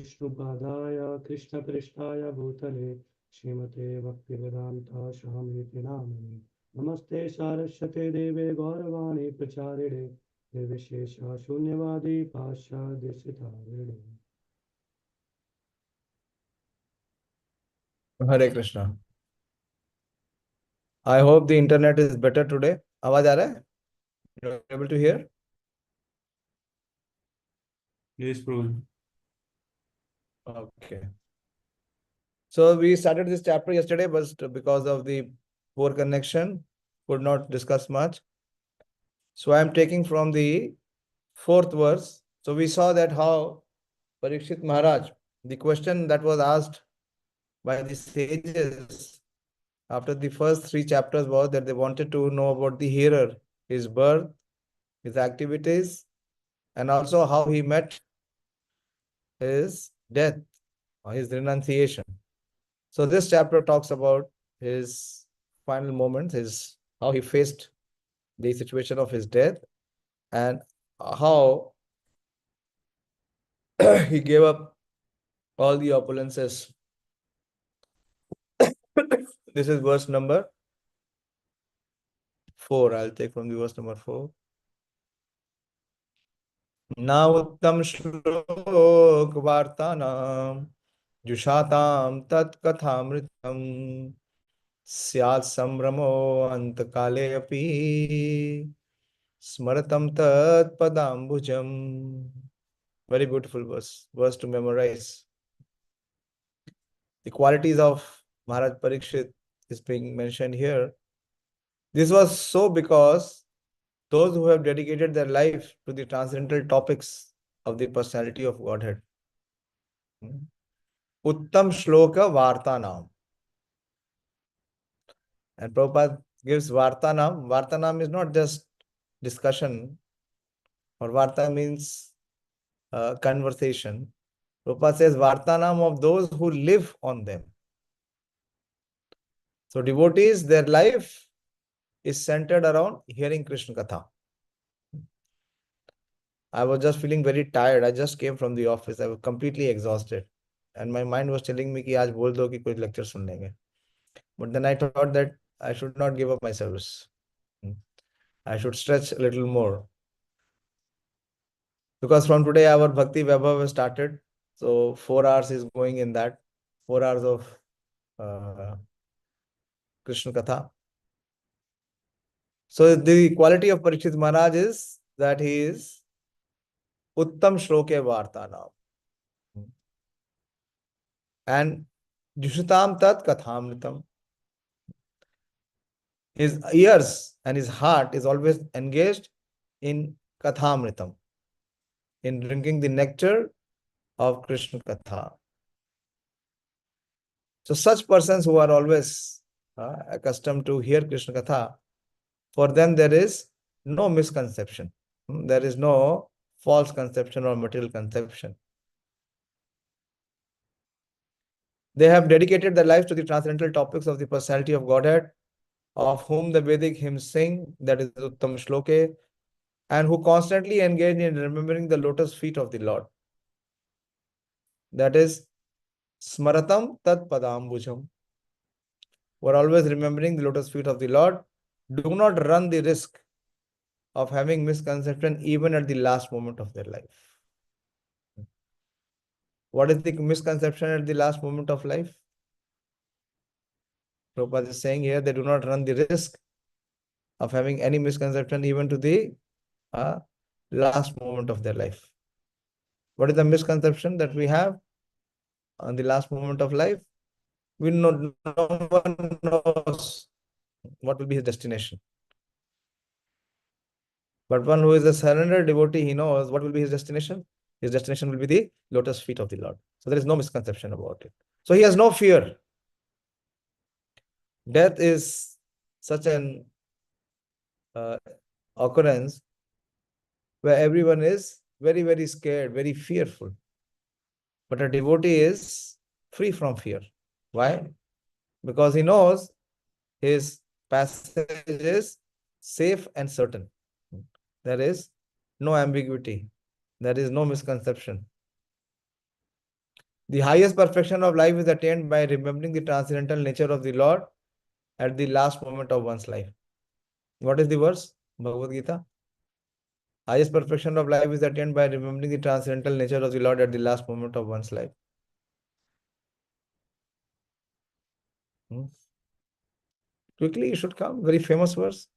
विष्णुपादाय कृष्णपृष्ठाय भूतले श्रीमते भक्तिवेदान्त स्वामिनिति नामिने। नमस्ते सारस्वते देवे गौरवाणी प्रचारिणे निर्विशेष शून्यवादी पाश्चादेशितारिणे। हरे Krishna. I hope the internet is better today. आवाज आ रहा है? You're able to hear? Yes, Prabhu. Okay. So we started this chapter yesterday, but because of the poor connection, could not discuss much. So I am taking from the 4th verse. So we saw that how Parikshit Maharaj, the question that was asked by the sages after the first 3 chapters was that they wanted to know about the hearer, his birth, his activities, and also how he met his death or his renunciation. So this chapter talks about his final moments, how he faced the situation of his death and how he gave up all the opulences. This is verse number 4. I'll take from the verse number 4. Na uttam shlok vartanam जुषातां तत्कथामृतं स्यात् संभ्रमो अंतकाले अपि स्मरतं तत्पदाम्बुजम्. Very beautiful verse to memorize. The qualities of Maharaj Parikshit is being mentioned here. This was so because those who have dedicated their life to the transcendental topics of the personality of Godhead. Uttam Shloka Vartanam. And Prabhupada gives Vartanam. Vartanam is not just discussion, or Varta means conversation. Prabhupada says Vartanam of those who live on them. So devotees, their life is centered around hearing Krishna Katha. I was just feeling very tired. I just came from the office. I was completely exhausted. And my mind was telling me कि आज बोल दो कि कोई lecture सुन लेंगे. But then I thought that I should not give up my service. I should stretch a little more. Because from today our Bhakti Vaibhav has started. So 4 hours is going in that. 4 hours of Krishna Katha. So the quality of Parikshit Maharaj is that he is Uttam Shloke Vartanam. And Jushutam Tat Kathamritam. His ears and his heart is always engaged in Kathamritam, in drinking the nectar of Krishna Katha. So such persons who are always accustomed to hear Krishna Katha, for them there is no misconception. There is no false conception or material conception. They have dedicated their lives to the transcendental topics of the personality of Godhead, of whom the Vedic hymns sing, that is Uttam Shloke, and who constantly engage in remembering the lotus feet of the Lord. That is Smaratam Tat Padambujam. Who are always remembering the lotus feet of the Lord, do not run the risk of having misconception even at the last moment of their life. What is the misconception at the last moment of life? Prabhupada is saying here, they do not run the risk of having any misconception even to the last moment of their life. What is the misconception that we have on the last moment of life? We know no one knows what will be his destination. But one who is a surrendered devotee, he knows what will be his destination. His destination will be the lotus feet of the Lord. So there is no misconception about it. So he has no fear. Death is such an occurrence where everyone is very, very scared, very fearful. But a devotee is free from fear. Why? Because he knows his passage is safe and certain. There is no ambiguity. There is no misconception. The highest perfection of life is attained by remembering the transcendental nature of the Lord at the last moment of one's life. What is the verse? Bhagavad Gita. Highest perfection of life is attained by remembering the transcendental nature of the Lord at the last moment of one's life. Quickly, it should come. Very famous verse.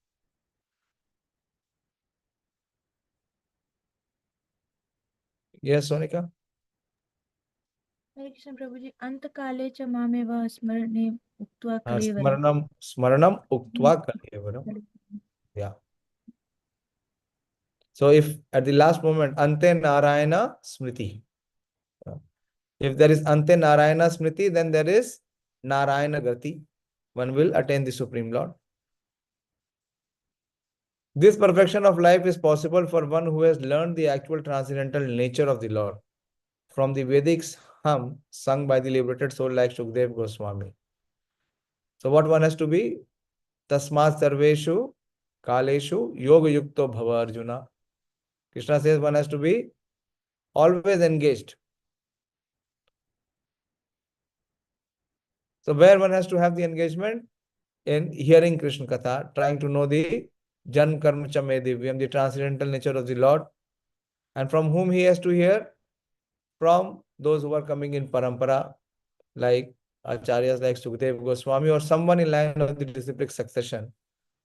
Yes, Sonika. हरे कृष्ण प्रभु जी अंतकाले च मामेव स्मरणे उक्त्वा कलेवरम् Smaranam uktva kalevaram. Yeah. So if at the last moment, Ante Narayana Smriti. If there is Ante Narayana Smriti, then there is Narayana Gati. One will attain the Supreme Lord. This perfection of life is possible for one who has learned the actual transcendental nature of the Lord from the Vedic hymn sung by the liberated soul like Shukdev Goswami. So what one has to be? Tasmat Sarveshu Kaleshu Yoga Yukto Bhava Arjuna. Krishna says one has to be always engaged. So where one has to have the engagement? In hearing Krishna Katha, trying to know the Jan Karma Chame Divyam, the transcendental nature of the Lord. And from whom he has to hear? From those who are coming in parampara, like Acharyas like Sukdev Goswami or someone in line of the disciplic succession.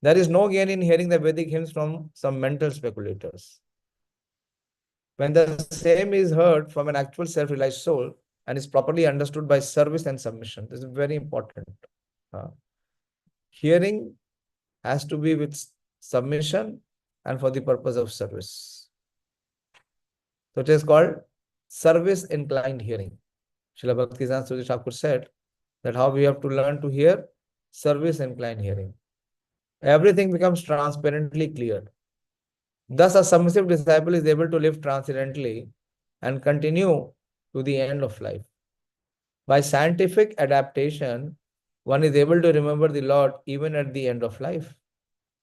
There is no gain in hearing the Vedic hymns from some mental speculators. When the same is heard from an actual self-realized soul and is properly understood by service and submission, this is very important. Hearing has to be with submission and for the purpose of service. So it is called service inclined hearing. Srila Bhaktisiddhanta Surya Thakur said that how we have to learn to hear service inclined hearing. Everything becomes transparently clear. Thus, a submissive disciple is able to live transcendently and continue to the end of life. By scientific adaptation, one is able to remember the Lord even at the end of life.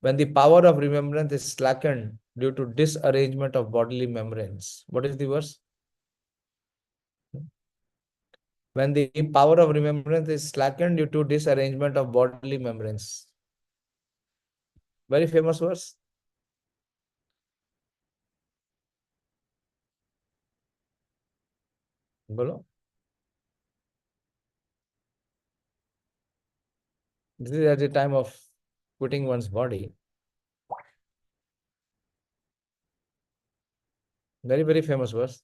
When the power of remembrance is slackened due to disarrangement of bodily membranes. What is the verse? When the power of remembrance is slackened due to disarrangement of bodily membranes. Very famous verse. Bolo. This is at the time of quitting one's body. Very, very famous verse.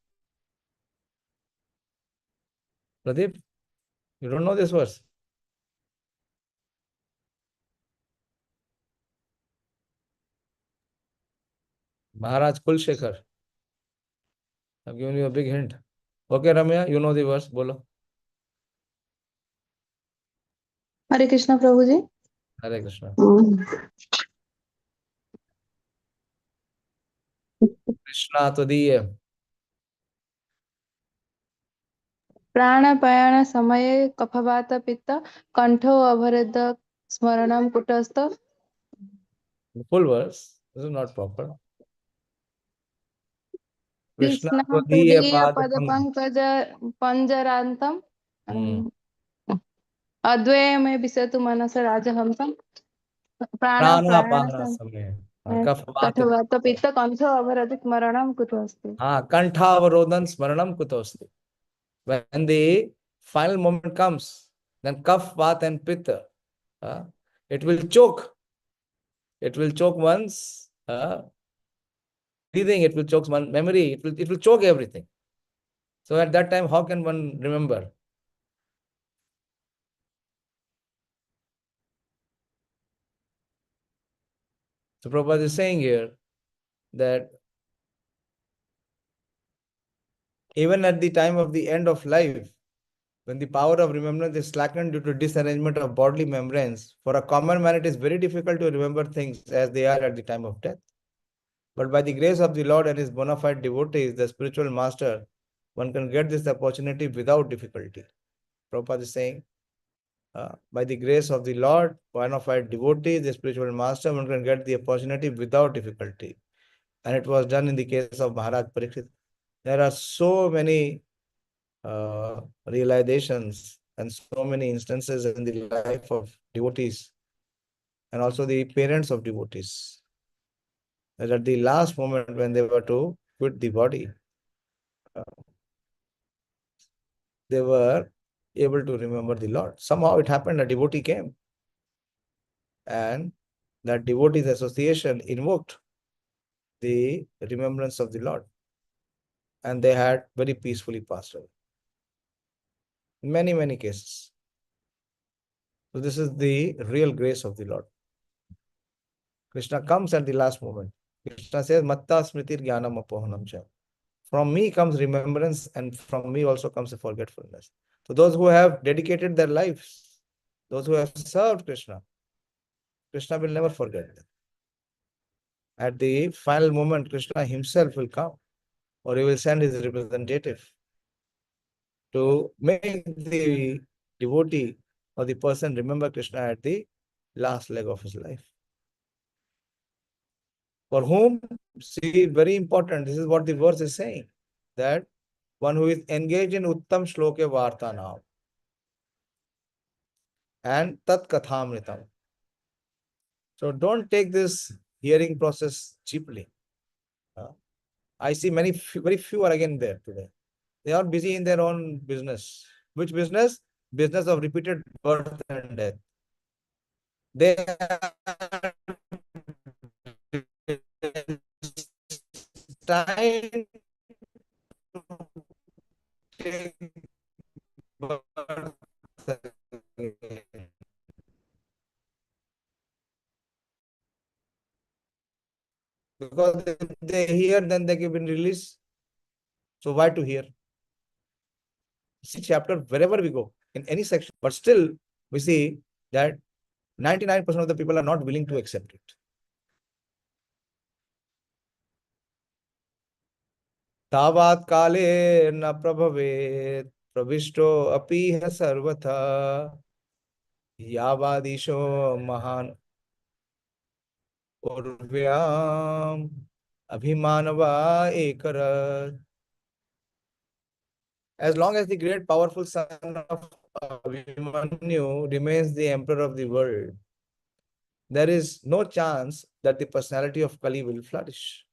Pradeep, you don't know this verse? Maharaj Kulshekhar. I've given you a big hint. Okay, Ramya, you know the verse. Bolo. Hare Krishna Prabhu ji Hare Krishna. Krishna Todiye. प्राणापान समये कफवात पित्त कंठो अवरुद्ध स्मरणम कुटस्थ The full verse. This is not proper. Krishna Krishna Todiye त्वदीय Pad पद Pankaj पंजरांतम Pang. अद्वय में विसतु मनस राजहंसम Pranapana प्राणापान Samaya. Kafvat. कफवात पित्त कंठो अवरुद्ध स्मरणम कुटस्थ Kantha Smaranam Kutosti. When the final moment comes, then Kaf, Vat, and Pitta, it will choke. It will choke one's breathing, it will choke one's memory, it will choke everything. So at that time, how can one remember? So Prabhupada is saying here that even at the time of the end of life, when the power of remembrance is slackened due to disarrangement of bodily membranes, for a common man it is very difficult to remember things as they are at the time of death. But by the grace of the Lord and his bona fide devotees, the spiritual master, one can get this opportunity without difficulty. Prabhupada is saying, by the grace of the Lord, bona fide devotees, the spiritual master, one can get the opportunity without difficulty. And it was done in the case of Maharaj Parikshit. There are so many realizations and so many instances in the life of devotees and also the parents of devotees, that at the last moment when they were to quit the body, uh, they were able to remember the Lord. Somehow it happened, a devotee came and that devotee's association invoked the remembrance of the Lord, and they had very peacefully passed away. Many, many cases. So this is the real grace of the Lord. Krishna comes at the last moment. Krishna says, Matta smritir jnanam apohanam cha. From me comes remembrance, and from me also comes a forgetfulness. So those who have dedicated their lives, those who have served Krishna, Krishna will never forget them. At the final moment, Krishna himself will come, or he will send his representative to make the devotee or the person remember Krishna at the last leg of his life. For whom, see, very important, this is what the verse is saying, that one who is engaged in Uttam Shloke Vartanam and Tat Kathamritam. So don't take this hearing process cheaply. I see very few are again there today. They are busy in their own business. Which business? Business of repeated birth and death. They are trying to take birth again. Because if they hear, then they give in release. So why to hear? See chapter wherever we go, in any section, but still we see that 99% of the people are not willing to accept it. Tavat kale na prabhavet pravishto apiha sarvatha yavadisho mahan urvyam abhimanava ekarat. As long as the great powerful son of Abhimanyu remains the emperor of the world, there is no chance that the personality of Kali will flourish.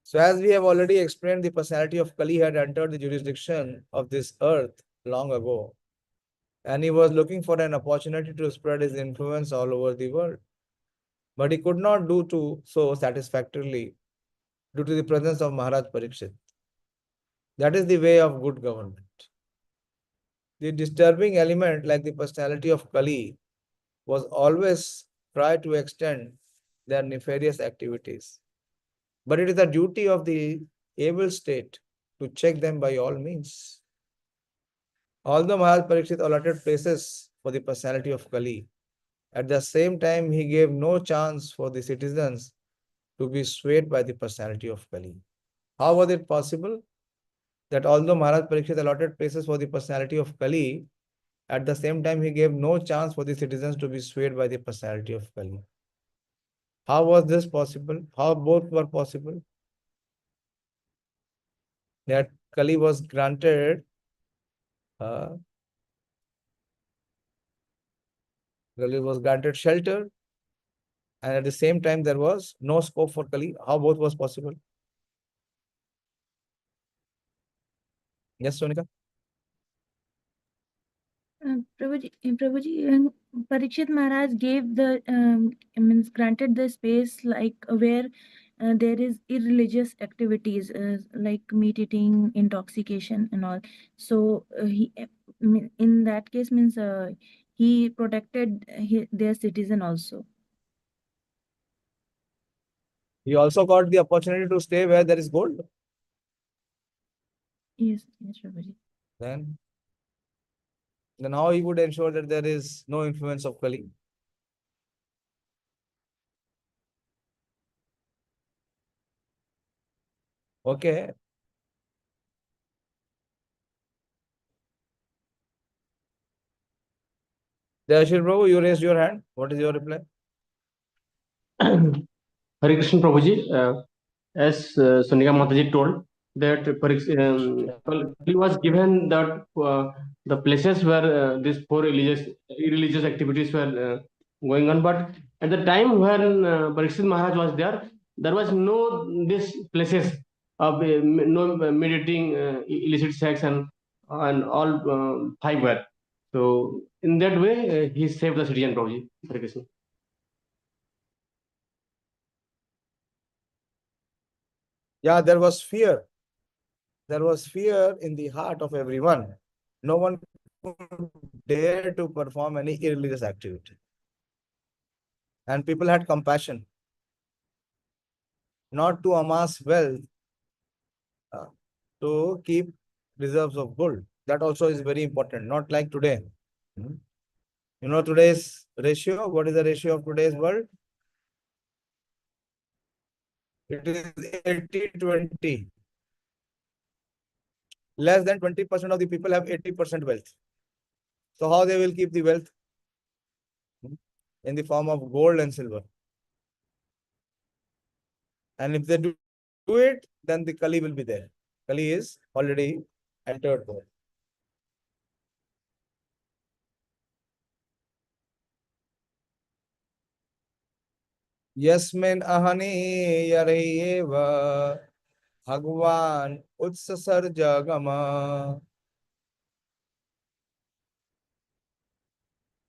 So as we have already explained, the personality of Kali had entered the jurisdiction of this earth long ago, and he was looking for an opportunity to spread his influence all over the world. But he could not do so satisfactorily due to the presence of Maharaj Parikshit. That is the way of good government. The disturbing element, like the personality of Kali, was always try to extend their nefarious activities. But it is the duty of the able state to check them by all means. Although Maharaj Parikshit allotted places for the personality of Kali, at the same time he gave no chance for the citizens to be swayed by the personality of Kali. How was it possible that although Maharaj Parikshit allotted places for the personality of Kali, at the same time he gave no chance for the citizens to be swayed by the personality of Kali? How was this possible? How both were possible? That Kali was granted shelter, and at the same time there was no scope for Kali. How both was possible? Yes, Sonika? Prabhuji, Parikshit Maharaj gave the means granted the space like where there is irreligious activities like meat eating, intoxication, and all. So he in that case means he protected their citizen also. He also got the opportunity to stay where there is gold. Yes, Prabhuji. Then how he would ensure that there is no influence of Kali? Okay. Dayashil Prabhu, you raised your hand. What is your reply? Hare Krishna Prabhuji, as Sonika Mataji told, that he was given that the places where these four religious activities were going on. But at the time when Parikshit Maharaj was there, there was no these places of no meditating illicit sex and all five were. So in that way, he saved the citizen, Prabhuji. Hare Krishna. Yeah, there was fear. There was fear in the heart of everyone. No one could dare to perform any irreligious activity. And people had compassion, not to amass wealth, uh, to keep reserves of gold. That also is very important, not like today. Hmm. You know today's ratio? What is the ratio of today's world? It is 80-20. Less than 20% of the people have 80% wealth. So how they will keep the wealth? In the form of gold and silver. And if they do it, then the Kali will be there. Kali is already entered there. Yasmin ahani yarayeva Bhagwan utsasarjagama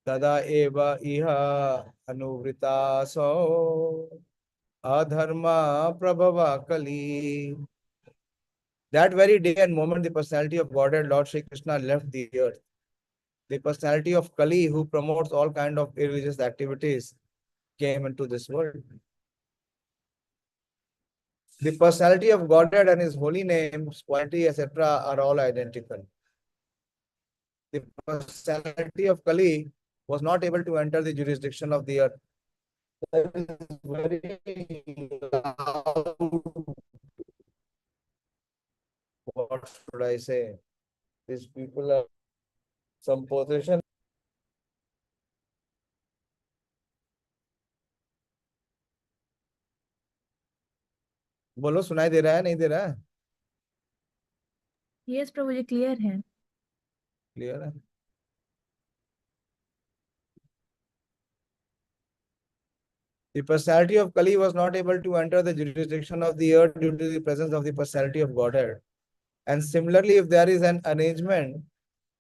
tada eva iha anuvrita so adharma prabhava kali. That very day and moment, the personality of Godhead Lord Shri Krishna left the earth. The personality of Kali, who promotes all kind of irreligious activities, came into this world. The personality of Godhead and his holy names, quality, etc. are all identical. The personality of Kali was not able to enter the jurisdiction of the earth. That is very loud. What should I say? These people are some position. बोलो सुनाई दे रहा है नहीं दे रहा है? Yes, Prabhuji, clear है. Clear है? The personality of Kali was not able to enter the jurisdiction of the earth due to the presence of the personality of Godhead. And similarly, if there is an arrangement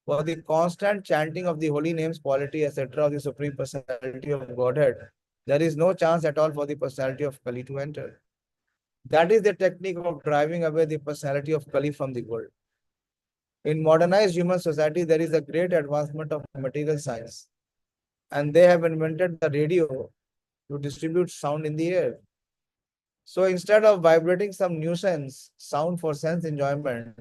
for the constant chanting of the holy names, quality, etc. of the Supreme Personality of Godhead, there is no chance at all for the personality of Kali to enter. That is the technique of driving away the personality of Kali from the world. In modernized human society, there is a great advancement of material science. And they have invented the radio to distribute sound in the air. So instead of vibrating some nuisance sound for sense enjoyment,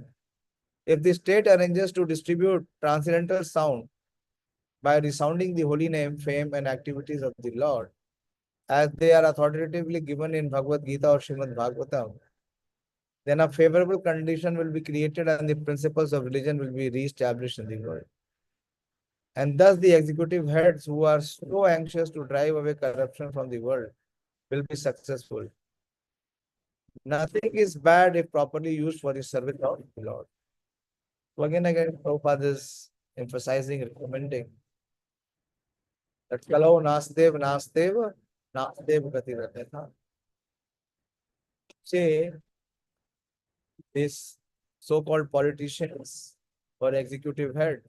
if the state arranges to distribute transcendental sound by resounding the holy name, fame, and activities of the Lord, as they are authoritatively given in Bhagavad Gita or Srimad Bhagavatam, then a favorable condition will be created and the principles of religion will be re-established in the world. And thus the executive heads who are so anxious to drive away corruption from the world will be successful. Nothing is bad if properly used for the service of the Lord. So again, Prabhupada is emphasizing, recommending that Kalau Nasdev Nasdev Nasdev Gati Ratha. Say these so-called politicians or executive head,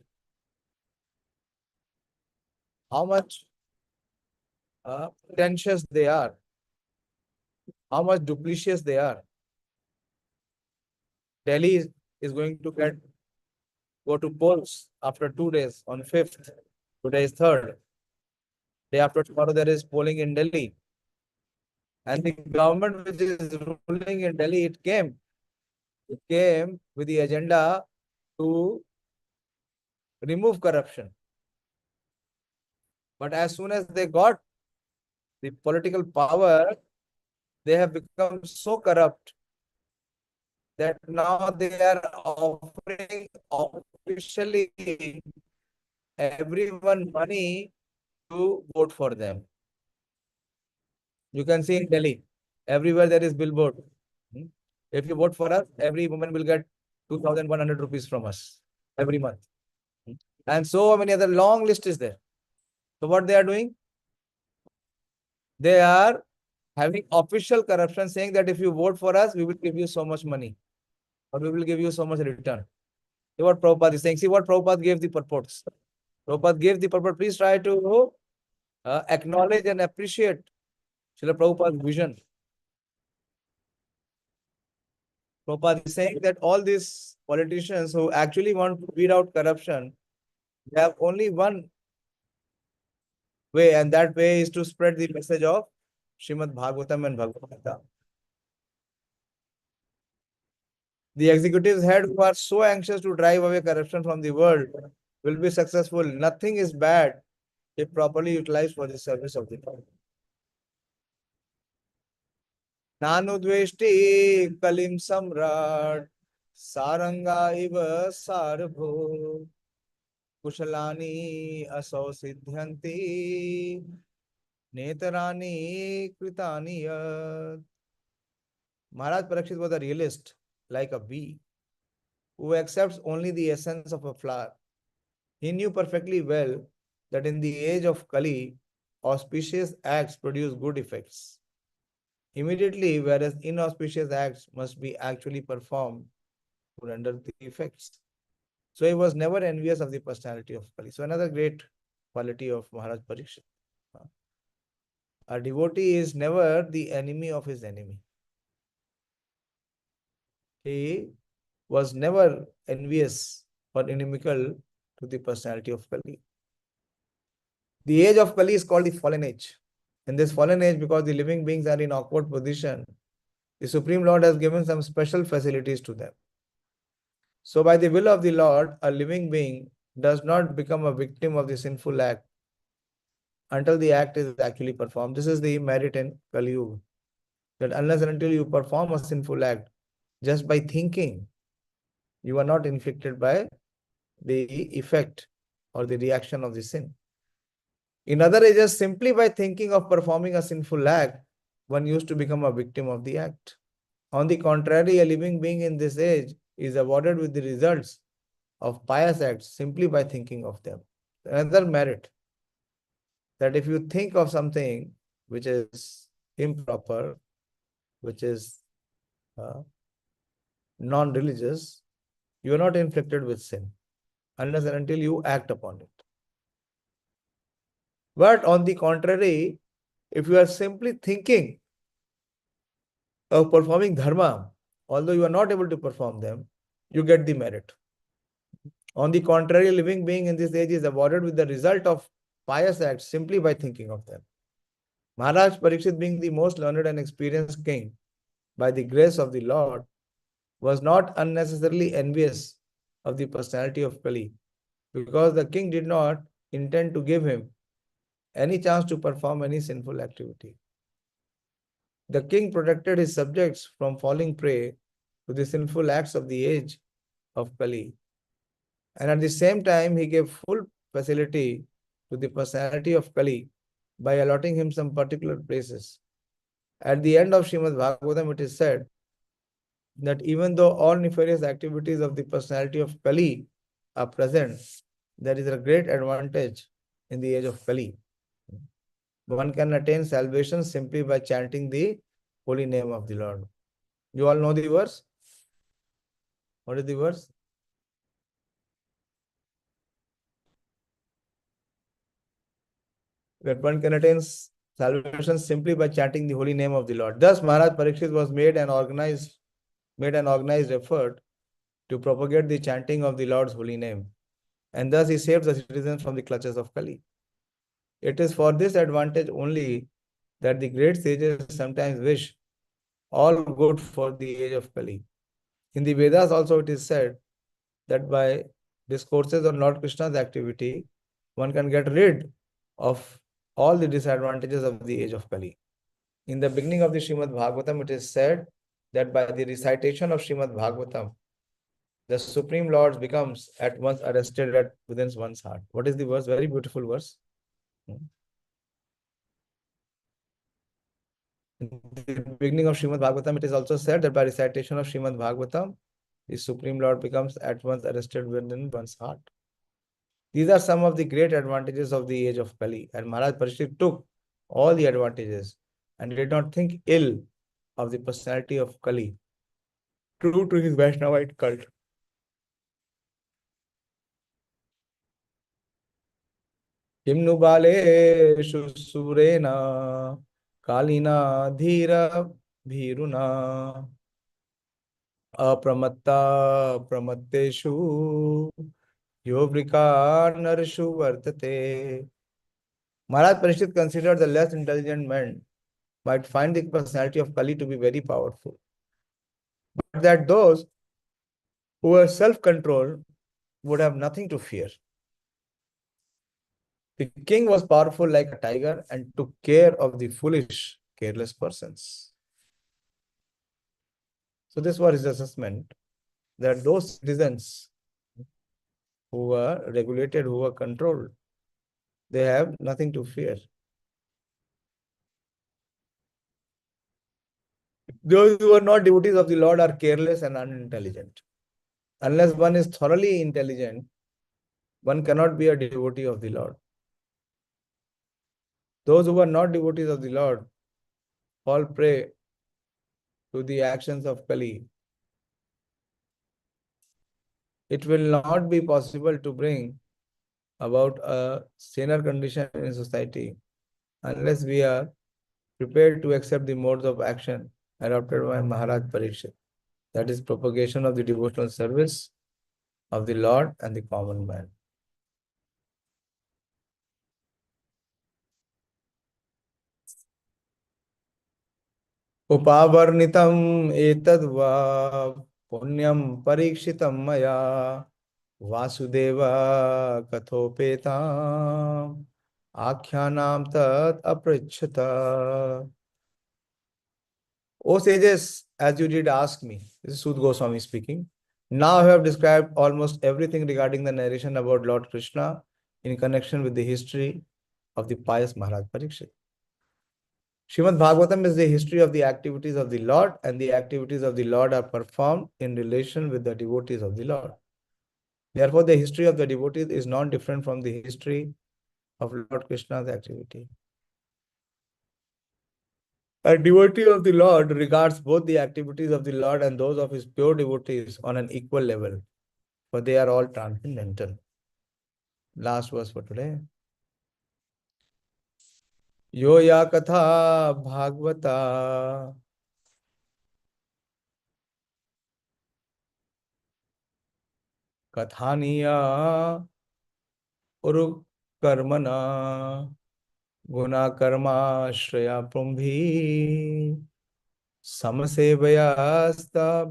how much pretentious they are, how much duplicitous they are. Delhi is going to go to polls after 2 days on 5th. Today is 3rd. Day after tomorrow there is polling in Delhi. And the government which is ruling in Delhi, it came with the agenda to remove corruption. But as soon as they got the political power, they have become so corrupt that now they are offering officially everyone money to vote for them. You can see in Delhi, everywhere there is billboard. If you vote for us, every woman will get 2,100 rupees from us every month. And so many other long list is there. So what they are doing? They are having official corruption saying that if you vote for us, we will give you so much money or we will give you so much return. See what Prabhupada is saying. See what Prabhupada gave the purports. Prabhupada gave the purport. Please try to acknowledge and appreciate Srila Prabhupada's vision. Prabhupada is saying that all these politicians who actually want to weed out corruption, they have only one way, and that way is to spread the message of Srimad Bhagavatam and Bhagavad Gita. The executives head who are so anxious to drive away corruption from the world will be successful. Nothing is bad if properly utilized for the service of the Lord. Nanu dveshti kalim samrat saranga iva sarabho kushalani asau siddhyanti netarani kritani yat. Maharaj Parikshit was a realist, like a bee, who accepts only the essence of a flower. He knew perfectly well that in the age of Kali, auspicious acts produce good effects immediately, whereas inauspicious acts must be actually performed to render the effects. So he was never envious of the personality of Kali. So another great quality of Maharaj Parikshit. A devotee is never the enemy of his enemy. He was never envious or inimical to the personality of Kali. The age of Kali is called the fallen age. In this fallen age, because the living beings are in awkward position, the Supreme Lord has given some special facilities to them. So by the will of the Lord, a living being does not become a victim of the sinful act until the act is actually performed. This is the merit in Kali Yuga, that unless and until you perform a sinful act, just by thinking, you are not inflicted by the effect or the reaction of the sin. In other ages, simply by thinking of performing a sinful act, one used to become a victim of the act. On the contrary, a living being in this age is awarded with the results of pious acts simply by thinking of them. Another merit, that if you think of something which is improper, which is non-religious, you are not inflicted with sin unless and until you act upon it. But on the contrary, if you are simply thinking of performing dharma, although you are not able to perform them, you get the merit. On the contrary, a living being in this age is awarded with the result of pious acts simply by thinking of them. Maharaj Parikshit, being the most learned and experienced king, by the grace of the Lord, was not unnecessarily envious of the personality of Kali, because the king did not intend to give him any chance to perform any sinful activity. The king protected his subjects from falling prey to the sinful acts of the age of Kali. And at the same time, he gave full facility to the personality of Kali by allotting him some particular places. At the end of Srimad Bhagavatam, it is said that even though all nefarious activities of the personality of Kali are present, there is a great advantage in the age of Kali. One can attain salvation simply by chanting the holy name of the Lord. You all know the verse? What is the verse? That one can attain salvation simply by chanting the holy name of the Lord. Thus, Maharaj Parikshit was made an organized effort to propagate the chanting of the Lord's holy name. And thus he saved the citizens from the clutches of Kali. It is for this advantage only that the great sages sometimes wish all good for the age of Kali. In the Vedas also it is said that by discourses on Lord Krishna's activity, one can get rid of all the disadvantages of the age of Kali. In the beginning of the Srimad Bhagavatam, it is said that by the recitation of Srimad Bhagavatam, the Supreme Lord becomes at once arrested within one's heart. What is the verse? Very beautiful verse. In the beginning of Srimad Bhagavatam, it is also said that by recitation of Srimad Bhagavatam, the Supreme Lord becomes at once arrested within one's heart. These are some of the great advantages of the age of Kali. And Maharaj Parikshit took all the advantages and did not think ill of the personality of Kali, true to his Vaishnavite cult. Himnu baleshu surena kalina dhira bhiruna apramatta pramatteshu yovrika narshu vartate. Maharaj Parikshit considered the less intelligent men might find the personality of Kali to be very powerful, but that those who were self-controlled would have nothing to fear. The king was powerful like a tiger and took care of the foolish, careless persons. So this was his assessment, that those citizens who were regulated, who were controlled, they have nothing to fear. Those who are not devotees of the Lord are careless and unintelligent. Unless one is thoroughly intelligent, one cannot be a devotee of the Lord. Those who are not devotees of the Lord fall prey to the actions of Kali. It will not be possible to bring about a saner condition in society unless we are prepared to accept the modes of action adopted by Maharaj Parikshit. That is propagation of the devotional service of the Lord and the common man. Upavarnitam etadva punyam parikshitam maya Vasudeva kathopetam akyanam tat aprachata. O sages, as you did ask me, this is Sud Goswami speaking. Now I have described almost everything regarding the narration about Lord Krishna in connection with the history of the pious Maharaj Parikshit. Srimad Bhagavatam is the history of the activities of the Lord, and the activities of the Lord are performed in relation with the devotees of the Lord. Therefore, the history of the devotees is not different from the history of Lord Krishna's activity. A devotee of the Lord regards both the activities of the Lord and those of his pure devotees on an equal level, for they are all transcendental. Last verse for today. Yo ya katha bhagavata kathaniya urukarmana guna karma shraya pumbhi samasevayasta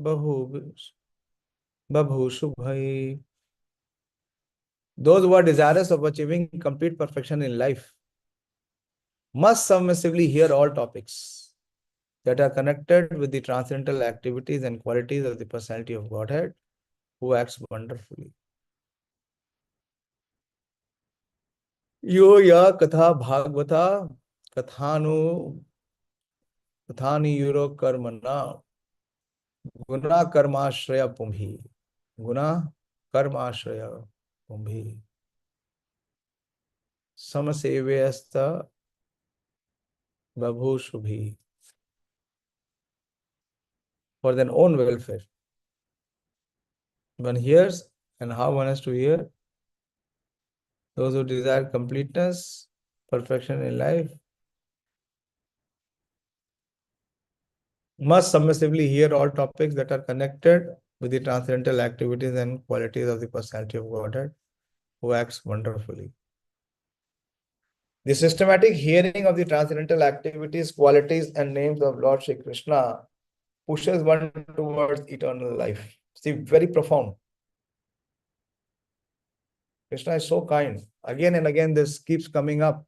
babhushubhai. Those who are desirous of achieving complete perfection in life must submissively hear all topics that are connected with the transcendental activities and qualities of the personality of Godhead, who acts wonderfully. Yo ya katha bhagavata kathani yuro karmana guna karmashraya pumbhi. Guna karmashraya pumbhi. Samasevayasta babhushubhi. For their own welfare. One hears, and how one has to hear. Those who desire completeness, perfection in life, must submissively hear all topics that are connected with the transcendental activities and qualities of the personality of Godhead, who acts wonderfully. The systematic hearing of the transcendental activities, qualities, and names of Lord Shri Krishna pushes one towards eternal life. See, very profound. Krishna is so kind. Again and again, this keeps coming up.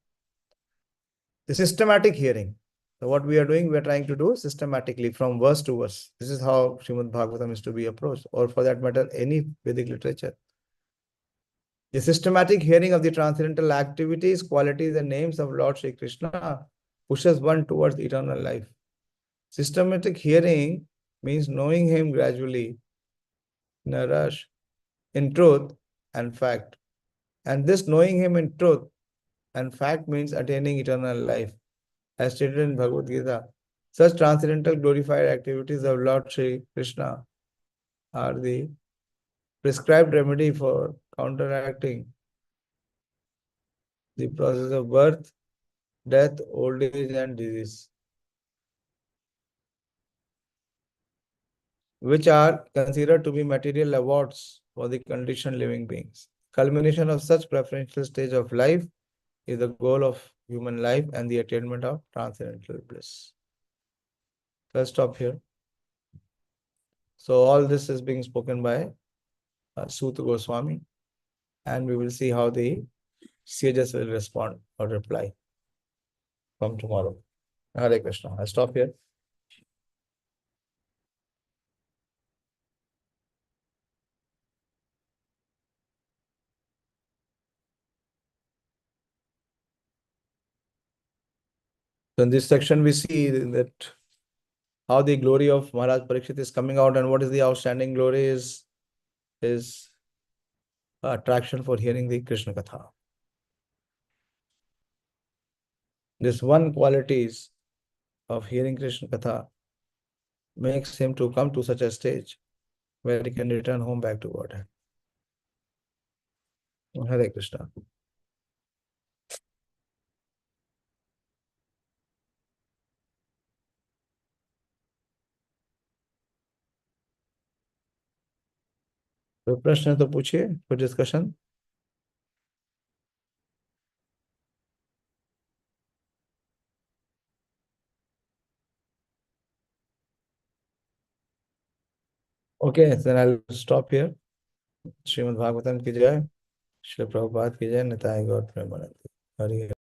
The systematic hearing. So what we are doing, we are trying to do systematically from verse to verse. This is how Srimad Bhagavatam is to be approached, or for that matter, any Vedic literature. The systematic hearing of the transcendental activities, qualities, and names of Lord Shri Krishna pushes one towards eternal life. Systematic hearing means knowing him gradually, in a rush, in truth and fact. And this knowing him in truth and fact means attaining eternal life. As stated in Bhagavad Gita, such transcendental glorified activities of Lord Sri Krishna are the prescribed remedy for counteracting the process of birth, death, old age, and disease, which are considered to be material awards for the conditioned living beings. Culmination of such preferential stage of life is the goal of human life and the attainment of transcendental bliss. Let's stop here. So all this is being spoken by Suta Goswami, and we will see how the sages will respond or reply from tomorrow. Hare Krishna. I'll stop here. So in this section, we see that how the glory of Maharaj Parikshit is coming out, and what is the outstanding glory is attraction for hearing the Krishna Katha. This one qualities of hearing Krishna Katha makes him to come to such a stage where he can return home back to Godhead. Hare Krishna. कोई प्रश्न है तो पूछिए, कोई discussion? Okay, then I'll stop here. Shrimad Bhagavatam की जय, श्री प्रभुपाद की जय, निताय गौर प्रेमानंद। हरि